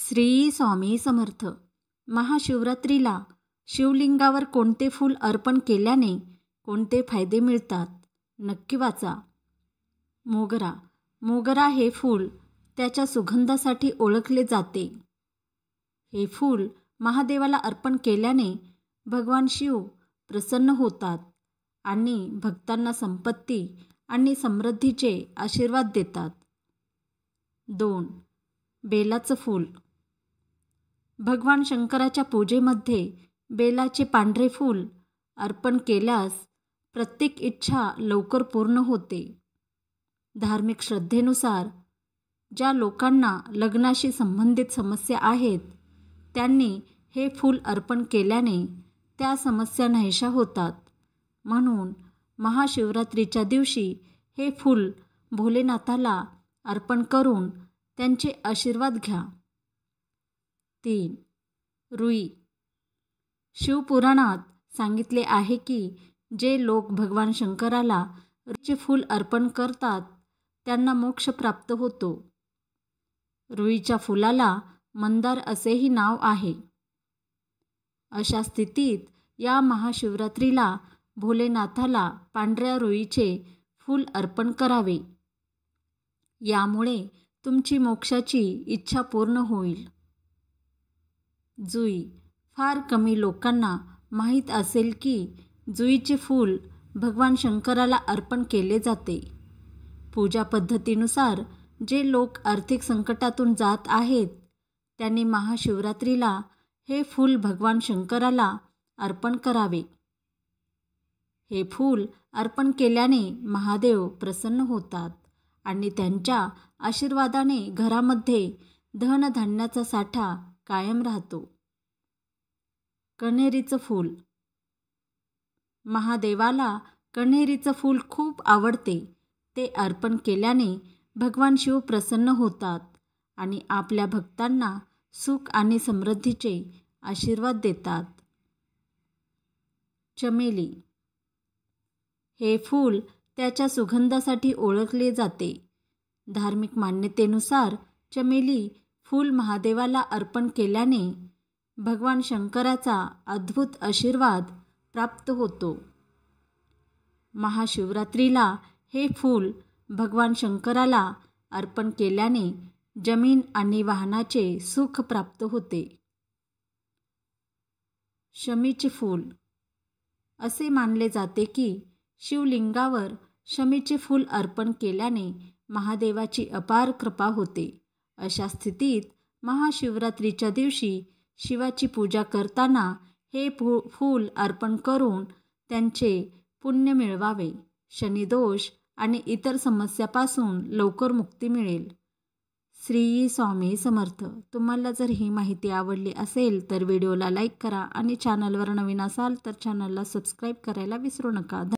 श्री स्वामी समर्थ. महाशिवरात्रीला शिवलिंगावर कोणते फूल अर्पण केल्याने कोणते फायदे मिळतात? नक्की वाचा. मोगरा. मोगरा हे फूल त्याच्या सुगंधासाठी ओळखले जाते. हे फूल महादेवाला अर्पण केल्याने भगवान शिव प्रसन्न होतात आणि भक्तांना संपत्ती आणि समृद्धीचे आशीर्वाद देतात. 2. बेलाचं फूल. भगवान शंकराच्या पूजेमध्ये बेलाचे पांढरे फूल अर्पण केल्यास प्रत्येक इच्छा लवकर पूर्ण होते. धार्मिक श्रद्धेनुसार ज्या लोकांना लग्नाशी संबंधित समस्या आहेत त्यांनी हे फूल अर्पण केल्याने त्या समस्या नाहीशा होतात. म्हणून महाशिवरात्रीच्या दिवशी हे फूल भोलेनाथाला अर्पण करून त्यांचे आशीर्वाद घ्या. 3. रुई. शिवपुराणात सांगितले आहे की जे लोक भगवान शंकराला रुईचे फूल अर्पण करतात त्यांना मोक्ष प्राप्त होतो. रुईच्या फुलाला मंदार असेही नाव आहे. अशा स्थितीत या महाशिवरात्रीला भोलेनाथाला पांढऱ्या रुईचे फूल अर्पण करावे. यामुळे तुमची मोक्षाची इच्छा पूर्ण होईल. जुई. फार कमी लोकांना माहीत असेल की जुईचे फूल भगवान शंकराला अर्पण केले जाते. पूजा पद्धतीनुसार जे लोक आर्थिक संकटातून जात आहेत त्यांनी महाशिवरात्रीला हे फूल भगवान शंकराला अर्पण करावे. हे फूल अर्पण केल्याने महादेव प्रसन्न होतात आणि त्यांच्या आशीर्वादाने घरामध्ये धनधान्याचा साठा कायम राहतो. कण्हेरीचं फूल. महादेवाला कण्हेरीचं फूल खूप आवडते. ते अर्पण केल्याने भगवान शिव प्रसन्न होतात आणि आपल्या भक्तांना सुख आणि समृद्धीचे आशीर्वाद देतात. चमेली. हे फूल त्याच्या सुगंधासाठी ओळखले जाते. धार्मिक मान्यतेनुसार चमेली फूल महादेवाला अर्पण केल्याने भगवान शंकराचा अद्भुत आशीर्वाद प्राप्त होतो. महाशिवरात्रीला हे फूल भगवान शंकराला अर्पण केल्याने जमीन आणि वाहनाचे सुख प्राप्त होते. शमीचे फूल. असे मानले जाते की शिवलिंगावर शमीचे फूल अर्पण केल्याने महादेवाची अपार कृपा होते. अशा स्थितीत महाशिवरात्रीच्या दिवशी शिवाची पूजा करताना हे फूल अर्पण करून त्यांचे पुण्य मिळवावे. शनिदोष आणि इतर समस्यापासून लवकर मुक्ती मिळेल. श्री स्वामी समर्थ. तुम्हाला जर ही माहिती आवडली असेल तर व्हिडिओला लाईक करा आणि चॅनलवर नवीन असाल तर चॅनलला सबस्क्राईब करायला विसरू नका.